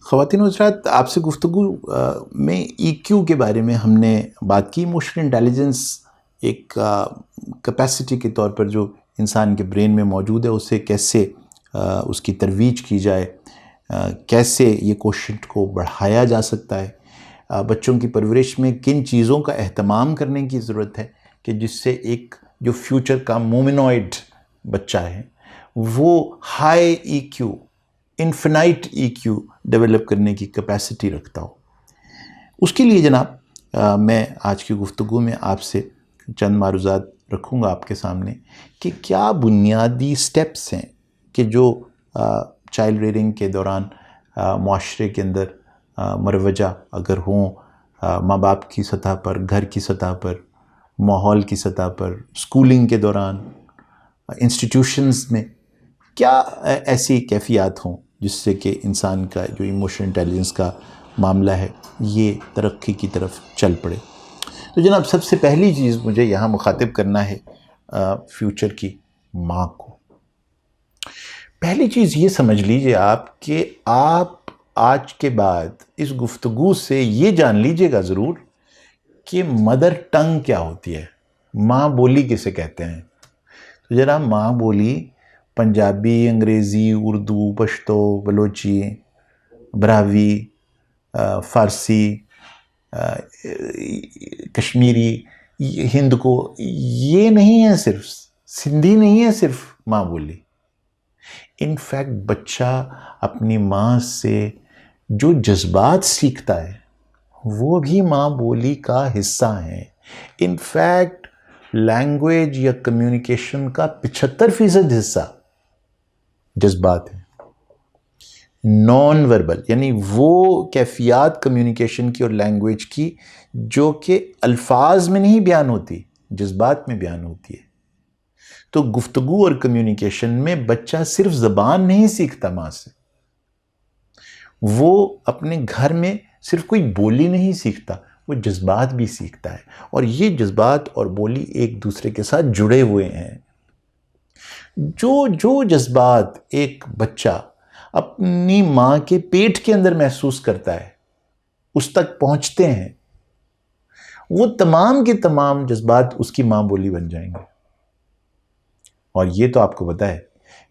خواتین و حضرات، آپ سے گفتگو میں ای کیو کے بارے میں ہم نے بات کی۔ ایموشنل انٹیلیجنس ایک کیپیسٹی کے طور پر جو انسان کے برین میں موجود ہے، اسے کیسے اس کی ترویج کی جائے، کیسے یہ کوشش کو بڑھایا جا سکتا ہے، بچوں کی پرورش میں کن چیزوں کا اہتمام کرنے کی ضرورت ہے کہ جس سے ایک جو فیوچر کا مومنوئڈ بچہ ہے وہ ہائی ای کیو، انفینائٹ ای کیو ڈیولپ کرنے کی کیپیسٹی رکھتا ہو۔ اس کے لیے جناب میں آج کی گفتگو میں آپ سے چند معروضات رکھوں گا آپ کے سامنے کہ کیا بنیادی سٹیپس ہیں کہ جو چائلڈ ریئرنگ کے دوران معاشرے کے اندر مروجہ اگر ہوں، ماں باپ کی سطح پر، گھر کی سطح پر، ماحول کی سطح پر، اسکولنگ کے دوران، انسٹیٹیوشنز میں، کیا ایسی کیفیات ہوں جس سے کہ انسان کا جو ایموشنل انٹیلیجنس کا معاملہ ہے یہ ترقی کی طرف چل پڑے۔ تو جناب سب سے پہلی چیز مجھے یہاں مخاطب کرنا ہے فیوچر کی ماں کو۔ پہلی چیز یہ سمجھ لیجئے آپ کہ آپ آج کے بعد اس گفتگو سے یہ جان لیجئے گا ضرور کہ مدر ٹنگ کیا ہوتی ہے، ماں بولی کسے کہتے ہیں۔ تو جناب ماں بولی پنجابی، انگریزی، اردو، پشتو، بلوچی، براہوی، فارسی، کشمیری، ہند کو، یہ نہیں ہے، صرف سندھی نہیں ہے صرف ماں بولی۔ انفیکٹ بچہ اپنی ماں سے جو جذبات سیکھتا ہے وہ بھی ماں بولی کا حصہ ہیں۔ انفیکٹ لینگویج یا کمیونیکیشن کا 75% حصہ جذبات ہیں، نان وربل، یعنی وہ کیفیات کمیونیکیشن کی اور لینگویج کی جو کہ الفاظ میں نہیں بیان ہوتی، جذبات میں بیان ہوتی ہے۔ تو گفتگو اور کمیونیکیشن میں بچہ صرف زبان نہیں سیکھتا ماں سے، وہ اپنے گھر میں صرف کوئی بولی نہیں سیکھتا، وہ جذبات بھی سیکھتا ہے، اور یہ جذبات اور بولی ایک دوسرے کے ساتھ جڑے ہوئے ہیں۔ جو جذبات ایک بچہ اپنی ماں کے پیٹ کے اندر محسوس کرتا ہے، اس تک پہنچتے ہیں، وہ تمام کے تمام جذبات اس کی ماں بولی بن جائیں گے۔ اور یہ تو آپ کو پتہ ہے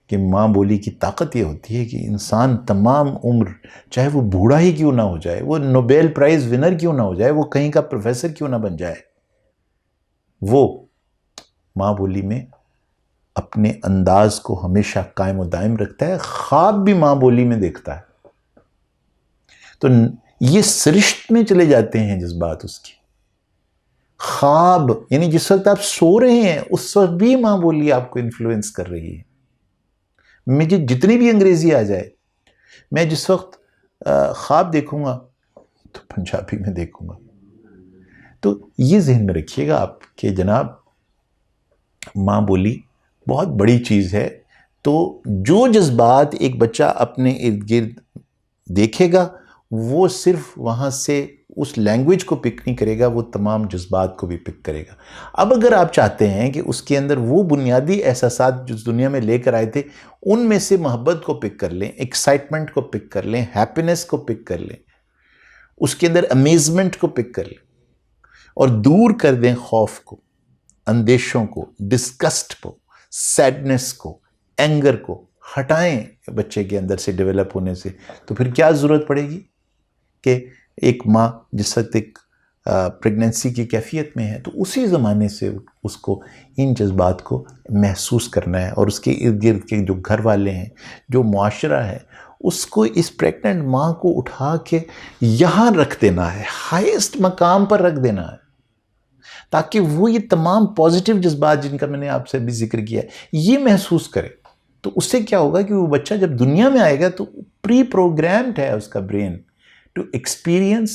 کہ ماں بولی کی طاقت یہ ہوتی ہے کہ انسان تمام عمر، چاہے وہ بوڑھا ہی کیوں نہ ہو جائے، وہ نوبیل پرائز ونر کیوں نہ ہو جائے، وہ کہیں کا پروفیسر کیوں نہ بن جائے، وہ ماں بولی میں اپنے انداز کو ہمیشہ قائم و دائم رکھتا ہے، خواب بھی ماں بولی میں دیکھتا ہے۔ تو یہ سرشت میں چلے جاتے ہیں جذبات اس کی۔ خواب یعنی جس وقت آپ سو رہے ہیں اس وقت بھی ماں بولی آپ کو انفلوئنس کر رہی ہے۔ مجھے جتنی بھی انگریزی آ جائے، میں جس وقت خواب دیکھوں گا تو پنجابی میں دیکھوں گا۔ تو یہ ذہن میں رکھیے گا آپ کہ جناب ماں بولی بہت بڑی چیز ہے۔ تو جو جذبات ایک بچہ اپنے ارد گرد دیکھے گا وہ صرف وہاں سے اس لینگویج کو پک نہیں کرے گا، وہ تمام جذبات کو بھی پک کرے گا۔ اب اگر آپ چاہتے ہیں کہ اس کے اندر وہ بنیادی احساسات جو دنیا میں لے کر آئے تھے ان میں سے محبت کو پک کر لیں، ایکسائٹمنٹ کو پک کر لیں، ہیپینس کو پک کر لیں، اس کے اندر امیزمنٹ کو پک کر لیں اور دور کر دیں خوف کو، اندیشوں کو، ڈسکسٹ کو، سیڈنس کو، اینگر کو ہٹائیں بچے کے اندر سے ڈیولپ ہونے سے، تو پھر کیا ضرورت پڑے گی کہ ایک ماں جس وقت ایک پریگننسی کی کیفیت میں ہے تو اسی زمانے سے اس کو ان جذبات کو محسوس کرنا ہے، اور اس کے ارد گرد کے جو گھر والے ہیں، جو معاشرہ ہے، اس کو اس پریگننٹ ماں کو اٹھا کے یہاں رکھ دینا ہے، ہائیسٹ مقام پر رکھ دینا ہے، تاکہ وہ یہ تمام پازیٹیو جذبات جن کا میں نے آپ سے بھی ذکر کیا ہے یہ محسوس کرے۔ تو اس سے کیا ہوگا کہ وہ بچہ جب دنیا میں آئے گا تو پری پروگرامڈ ہے اس کا brain to experience,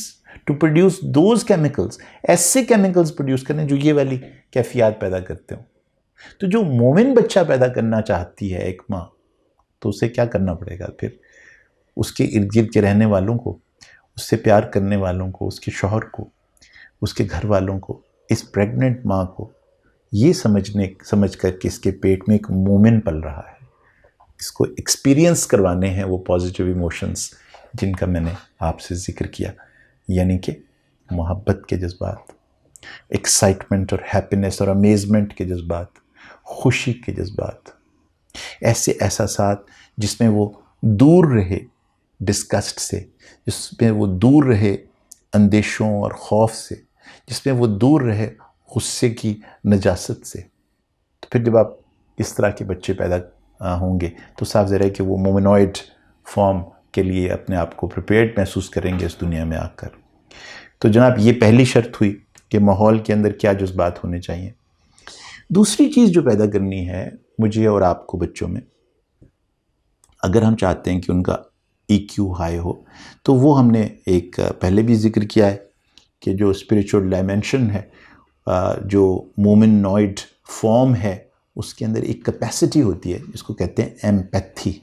to produce those chemicals, ایسے کیمیکلز پروڈیوس کرنے جو یہ والی کیفیات پیدا کرتے ہوں۔ تو جو مومن بچہ پیدا کرنا چاہتی ہے ایک ماں، تو اسے کیا کرنا پڑے گا پھر؟ اس کے ارد گرد کے رہنے والوں کو، اس سے پیار کرنے والوں کو، اس کے شوہر کو، اس کے گھر والوں کو، اس پریگننٹ ماں کو یہ سمجھ کر کہ اس کے پیٹ میں ایک مومن پل رہا ہے، اس کو ایکسپیرینس کروانے ہیں وہ پازیٹیو ایموشنز جن کا میں نے آپ سے ذکر کیا، یعنی کہ محبت کے جذبات، ایکسائٹمنٹ اور ہیپینس اور امیزمنٹ کے جذبات، خوشی کے جذبات، ایسے احساسات جس میں وہ دور رہے ڈسکسٹ سے، جس میں وہ دور رہے اندیشوں اور خوف سے، جس میں وہ دور رہے غصے کی نجاست سے۔ تو پھر جب آپ اس طرح کے بچے پیدا ہوں گے تو صاف ظاہر ہے کہ وہ مومنوئڈ فارم کے لیے اپنے آپ کو پریپیئرڈ محسوس کریں گے اس دنیا میں آ کر۔ تو جناب یہ پہلی شرط ہوئی کہ ماحول کے اندر کیا جذبات ہونے چاہیے۔ دوسری چیز جو پیدا کرنی ہے مجھے اور آپ کو بچوں میں، اگر ہم چاہتے ہیں کہ ان کا EQ ہائی ہو، تو وہ ہم نے ایک پہلے بھی ذکر کیا ہے کہ جو اسپریچول ڈائمینشن ہے، جو مومنوئڈ فارم ہے، اس کے اندر ایک کیپیسٹی ہوتی ہے جس کو کہتے ہیں ایمپیتھی۔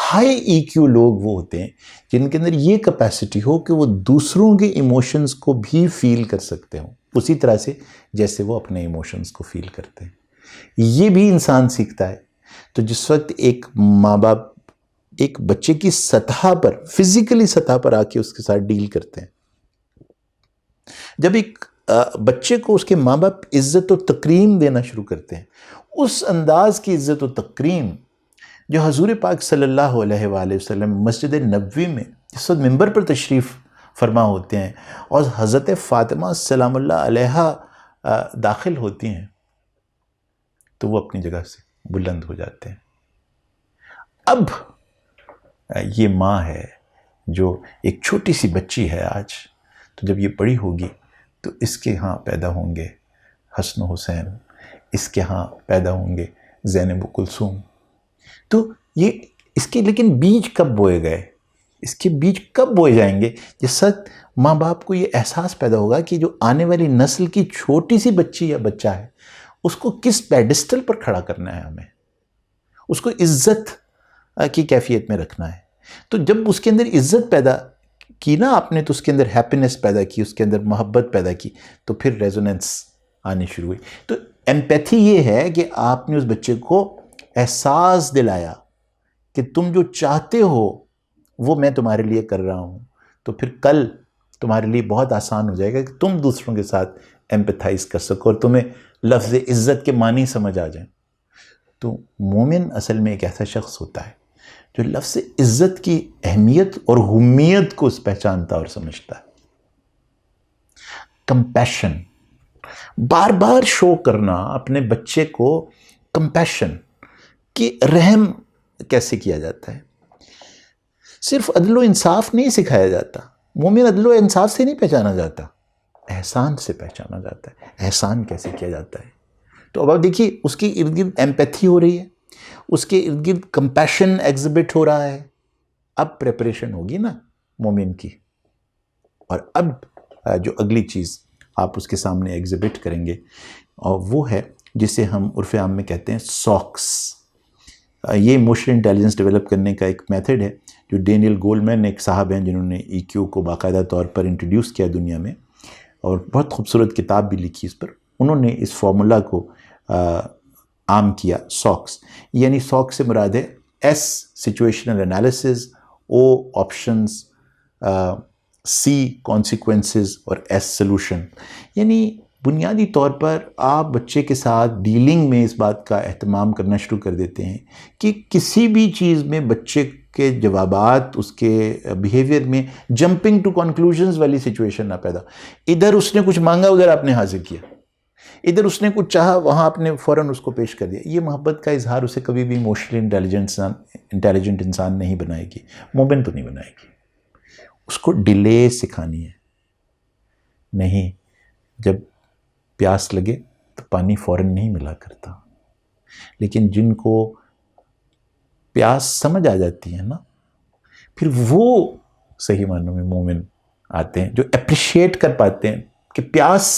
ہائی EQ لوگ وہ ہوتے ہیں جن کے اندر یہ کیپیسٹی ہو کہ وہ دوسروں کے ایموشنز کو بھی فیل کر سکتے ہوں اسی طرح سے جیسے وہ اپنے ایموشنز کو فیل کرتے ہیں۔ یہ بھی انسان سیکھتا ہے۔ تو جس وقت ایک ماں باپ ایک بچے کی سطح پر، فزیکلی سطح پر آ کے اس کے ساتھ ڈیل کرتے ہیں، جب ایک بچے کو اس کے ماں باپ عزت و تکریم دینا شروع کرتے ہیں، اس انداز کی عزت و تکریم جو حضور پاک صلی اللہ علیہ وآلہ وسلم مسجد نبوی میں اس وقت ممبر پر تشریف فرما ہوتے ہیں اور حضرت فاطمہ سلام اللہ علیہا داخل ہوتی ہیں، تو وہ اپنی جگہ سے بلند ہو جاتے ہیں۔ اب یہ ماں ہے جو ایک چھوٹی سی بچی ہے آج، تو جب یہ بڑی ہوگی تو اس کے ہاں پیدا ہوں گے حسن و حسین، اس کے ہاں پیدا ہوں گے زینب و کلثوم۔ تو یہ اس کے لیکن بیج کب بوئے گئے؟ اس کے بیج کب بوئے جائیں گے؟ جس وقت ماں باپ کو یہ احساس پیدا ہوگا کہ جو آنے والی نسل کی چھوٹی سی بچی یا بچہ ہے اس کو کس پیڈسٹل پر کھڑا کرنا ہے، ہمیں اس کو عزت کی کیفیت میں رکھنا ہے۔ تو جب اس کے اندر عزت پیدا کی نا آپ نے، تو اس کے اندر ہیپینس پیدا کی، اس کے اندر محبت پیدا کی، تو پھر ریزوننس آنی شروع ہوئی۔ تو ایمپیتھی یہ ہے کہ آپ نے اس بچے کو احساس دلایا کہ تم جو چاہتے ہو وہ میں تمہارے لیے کر رہا ہوں، تو پھر کل تمہارے لیے بہت آسان ہو جائے گا کہ تم دوسروں کے ساتھ ایمپیتھائز کر سکو اور تمہیں لفظ عزت کے معنی سمجھ آ جائیں۔ تو مومن اصل میں ایک ایسا شخص ہوتا ہے جو لفظ عزت کی اہمیت اور ہمیت کو پہچانتا اور سمجھتا ہے۔ کمپیشن، بار بار شو کرنا اپنے بچے کو، کمپیشن کہ رحم کیسے کیا جاتا ہے۔ صرف عدل و انصاف نہیں سکھایا جاتا، مومن عدل و انصاف سے نہیں پہچانا جاتا، احسان سے پہچانا جاتا ہے۔ احسان کیسے کیا جاتا ہے؟ تو اب آپ دیکھیے اس کے ارد گرد ایمپیتھی ہو رہی ہے، اس کے ارد گرد کمپیشن ایگزبٹ ہو رہا ہے۔ اب پریپریشن ہوگی نا مومن کی، اور اب جو اگلی چیز آپ اس کے سامنے ایگزبٹ کریں گے اور وہ ہے جسے ہم عرف عام میں کہتے ہیں ساکس۔ یہ ایموشنل انٹیلیجنس ڈیولپ کرنے کا ایک میتھڈ ہے جو ڈینیل گولمین ایک صاحب ہیں جنہوں نے EQ کو باقاعدہ طور پر انٹروڈیوس کیا دنیا میں، اور بہت خوبصورت کتاب بھی لکھی اس پر۔ انہوں نے اس فارمولا کو عام کیا، ساکس، یعنی ساکس سے مراد ہے S situational analysis, O options, C consequences اور S سلوشن۔ یعنی بنیادی طور پر آپ بچے کے ساتھ ڈیلنگ میں اس بات کا اہتمام کرنا شروع کر دیتے ہیں کہ کسی بھی چیز میں بچے کے جوابات، اس کے بیہیویئر میں جمپنگ ٹو کنکلوژنز والی سچویشن نہ پیدا۔ ادھر اس نے کچھ مانگا، ادھر آپ نے حاضر کیا، ادھر اس نے کچھ چاہا، وہاں آپ نے فوراً اس کو پیش کر دیا۔ یہ محبت کا اظہار اسے کبھی بھی ایموشنلی انٹیلیجنٹ انسان نہیں بنائے گی، مومن تو نہیں بنائے گی۔ اس کو ڈیلے سکھانی ہے۔ نہیں، جب پیاس لگے تو پانی فوراً نہیں ملا کرتا، لیکن جن کو پیاس سمجھ آ جاتی ہے نا، پھر وہ صحیح معنوں میں مومن آتے ہیں، جو اپریشیٹ کر پاتے ہیں کہ پیاس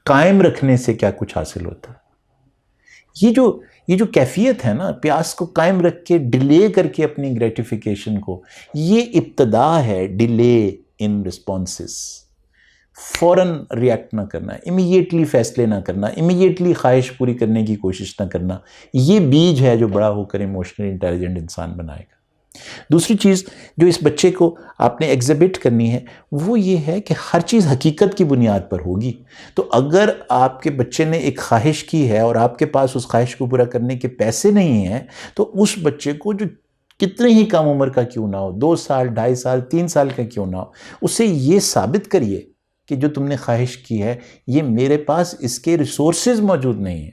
قائم رکھنے سے کیا کچھ حاصل ہوتا ہے۔ یہ جو کیفیت ہے نا، پیاس کو قائم رکھ کے ڈیلے کر کے اپنی گریٹیفیکیشن کو، یہ ابتدا ہے ڈیلے ان رسپانسز۔ فوراً ریئیکٹ نہ کرنا، امیڈیٹلی فیصلے نہ کرنا، امیڈیٹلی خواہش پوری کرنے کی کوشش نہ کرنا، یہ بیج ہے جو بڑا ہو کر ایموشنلی انٹیلیجنٹ انسان بنائے گا۔ دوسری چیز جو اس بچے کو آپ نے ایگزیبٹ کرنی ہے وہ یہ ہے کہ ہر چیز حقیقت کی بنیاد پر ہوگی. تو اگر آپ کے بچے نے ایک خواہش کی ہے اور آپ کے پاس اس خواہش کو پورا کرنے کے پیسے نہیں ہیں تو اس بچے کو جو کتنے ہی کم عمر کا کیوں نہ ہو، 2 سال 2.5 سال 3 سال کا کیوں نہ ہو، اسے یہ ثابت کریے کہ جو تم نے خواہش کی ہے یہ میرے پاس اس کے ریسورسز موجود نہیں ہیں.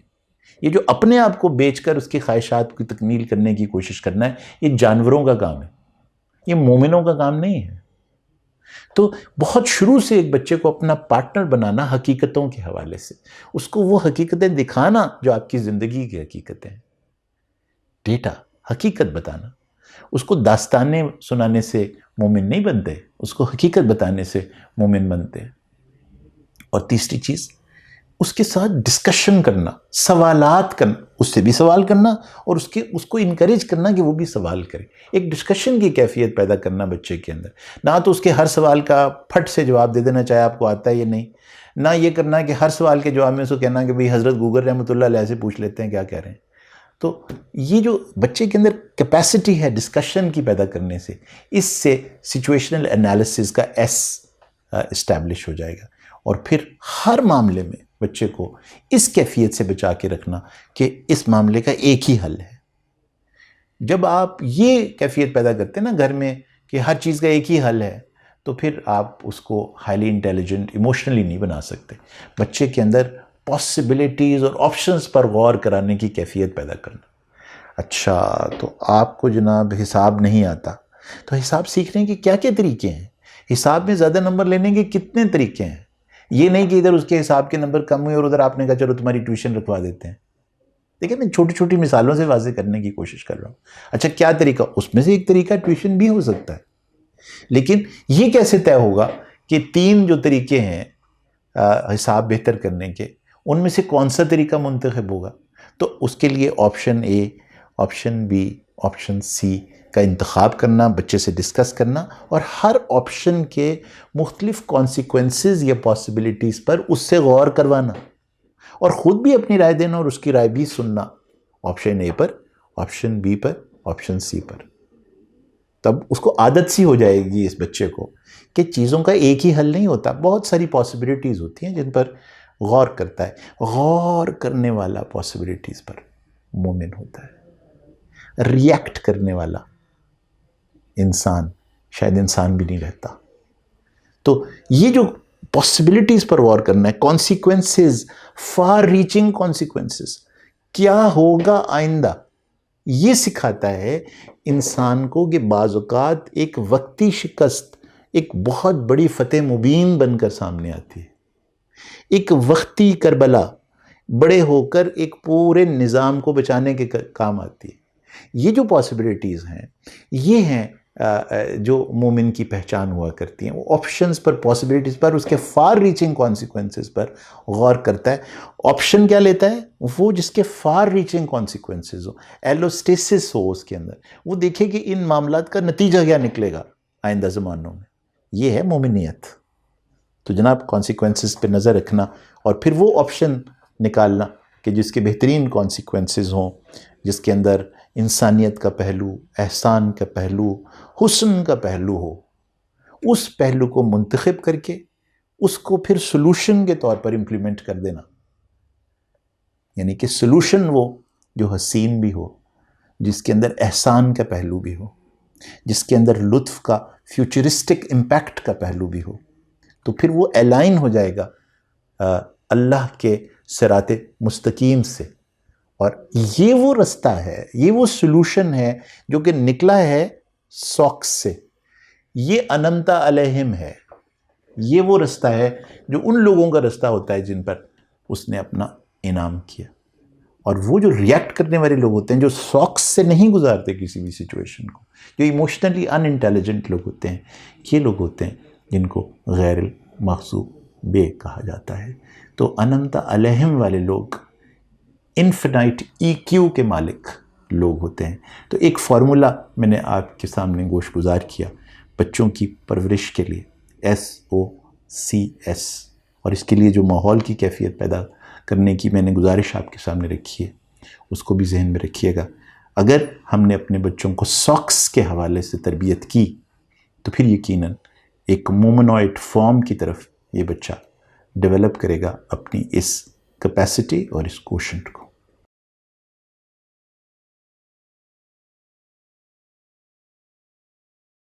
یہ جو اپنے آپ کو بیچ کر اس کی خواہشات کی تکمیل کرنے کی کوشش کرنا ہے یہ جانوروں کا کام ہے، یہ مومنوں کا کام نہیں ہے. تو بہت شروع سے ایک بچے کو اپنا پارٹنر بنانا حقیقتوں کے حوالے سے، اس کو وہ حقیقتیں دکھانا جو آپ کی زندگی کی حقیقتیں ہیں، ڈیٹا حقیقت بتانا. اس کو داستانیں سنانے سے مومن نہیں بنتے، اس کو حقیقت بتانے سے مومن بنتے ہیں. اور تیسری چیز اس کے ساتھ ڈسکشن کرنا، سوالات کرنا، اس سے بھی سوال کرنا اور اس کو انکریج کرنا کہ وہ بھی سوال کرے. ایک ڈسکشن کی کیفیت پیدا کرنا بچے کے اندر، نہ تو اس کے ہر سوال کا پھٹ سے جواب دے دینا چاہے آپ کو آتا ہے یا نہیں، نہ یہ کرنا کہ ہر سوال کے جواب میں اس کو کہنا کہ بھئی حضرت گوگل رحمۃ اللہ علیہ سے پوچھ لیتے ہیں کیا کہہ رہے ہیں. تو یہ جو بچے کے اندر کیپیسٹی ہے ڈسکشن کی پیدا کرنے سے، اس سے سچویشنل انالیسس کا اسٹیبلش ہو جائے گا. اور پھر ہر معاملے میں بچے کو اس کیفیت سے بچا کے رکھنا کہ اس معاملے کا ایک ہی حل ہے. جب آپ یہ کیفیت پیدا کرتے ہیں نا گھر میں کہ ہر چیز کا ایک ہی حل ہے تو پھر آپ اس کو ہائیلی انٹیلیجنٹ ایموشنلی نہیں بنا سکتے. بچے کے اندر پاسبلٹیز اور آپشنز پر غور کرانے کی کیفیت پیدا کرنا. اچھا تو آپ کو جناب حساب نہیں آتا تو حساب سیکھنے کے کیا کیا طریقے ہیں، حساب میں زیادہ نمبر لینے کے کتنے طریقے ہیں. یہ نہیں کہ ادھر اس کے حساب کے نمبر کم ہوئے اور ادھر آپ نے کہا چلو تمہاری ٹیوشن رکھوا دیتے ہیں. دیکھیں میں چھوٹی چھوٹی مثالوں سے واضح کرنے کی کوشش کر رہا ہوں. اچھا کیا طریقہ، اس میں سے ایک طریقہ ٹیوشن بھی ہو سکتا ہے، لیکن یہ کیسے طے ہوگا کہ 3 جو طریقے ہیں حساب بہتر کرنے کے ان میں سے کون سا طریقہ منتخب ہوگا. تو اس کے لیے آپشن اے، آپشن بی، آپشن سی کا انتخاب کرنا، بچے سے ڈسکس کرنا اور ہر آپشن کے مختلف کانسیکوینسز یا پاسبلٹیز پر اس سے غور کروانا اور خود بھی اپنی رائے دینا اور اس کی رائے بھی سننا، آپشن اے پر، آپشن بی پر، آپشن سی پر. تب اس کو عادت سی ہو جائے گی اس بچے کو کہ چیزوں کا ایک ہی حل نہیں ہوتا، بہت ساری پاسبلٹیز ہوتی ہیں جن پر غور کرتا ہے. غور کرنے والا پاسبلٹیز پر مومن ہوتا ہے. ریئیکٹ کرنے والا انسان شاید انسان بھی نہیں رہتا. تو یہ جو پاسبلٹیز پر غور کرنا ہے، کانسیکوینسز، فار ریچنگ کانسیکوینسز، کیا ہوگا آئندہ، یہ سکھاتا ہے انسان کو کہ بعض اوقات ایک وقتی شکست ایک بہت بڑی فتح مبین بن کر سامنے آتی ہے. ایک وقتی کربلا بڑے ہو کر ایک پورے نظام کو بچانے کے کام آتی ہے. یہ جو پاسبلٹیز ہیں یہ ہیں جو مومن کی پہچان ہوا کرتی ہیں. وہ آپشنز پر، پاسبلٹیز پر، اس کے فار ریچنگ کانسیکوینسز پر غور کرتا ہے. آپشن کیا لیتا ہے؟ وہ جس کے فار ریچنگ کانسیکوینسز ہو، ایلوسٹیسس ہو اس کے اندر، وہ دیکھے کہ ان معاملات کا نتیجہ کیا نکلے گا آئندہ زمانوں میں. یہ ہے مومنیت. تو جناب کانسیکوینسز پہ نظر رکھنا اور پھر وہ آپشن نکالنا کہ جس کے بہترین کانسیکوینسز ہوں، جس کے اندر انسانیت کا پہلو، احسان کا پہلو، حسن کا پہلو ہو. اس پہلو کو منتخب کر کے اس کو پھر سلوشن کے طور پر امپلیمنٹ کر دینا. یعنی کہ سلوشن وہ جو حسین بھی ہو، جس کے اندر احسان کا پہلو بھی ہو، جس کے اندر لطف کا فیوچرسٹک امپیکٹ کا پہلو بھی ہو. تو پھر وہ الائن ہو جائے گا اللہ کے صراط مستقیم سے. اور یہ وہ رستہ ہے، یہ وہ سلوشن ہے جو کہ نکلا ہے سوکس سے. یہ انمتا علیہم ہے. یہ وہ رستہ ہے جو ان لوگوں کا رستہ ہوتا ہے جن پر اس نے اپنا انعام کیا. اور وہ جو ریئیکٹ کرنے والے لوگ ہوتے ہیں، جو سوکس سے نہیں گزارتے کسی بھی سچویشن کو، جو ایموشنلی ان انٹیلیجنٹ لوگ ہوتے ہیں، یہ لوگ ہوتے ہیں جن کو غیر المغضوب بے کہا جاتا ہے. تو انمتا علیہم والے لوگ انفینائٹ ای کیو کے مالک لوگ ہوتے ہیں. تو ایک فارمولا میں نے آپ کے سامنے گوش گزار کیا بچوں کی پرورش کے لیے، SOCS، اور اس کے لیے جو ماحول کی کیفیت پیدا کرنے کی میں نے گزارش آپ کے سامنے رکھی ہے اس کو بھی ذہن میں رکھیے گا. اگر ہم نے اپنے بچوں کو ساکس کے حوالے سے تربیت کی تو پھر یقیناً ایک مومنوئڈ فارم کی طرف یہ بچہ ڈیولپ کرے گا اپنی اس کیپیسٹی اور اس کوشنٹ کو.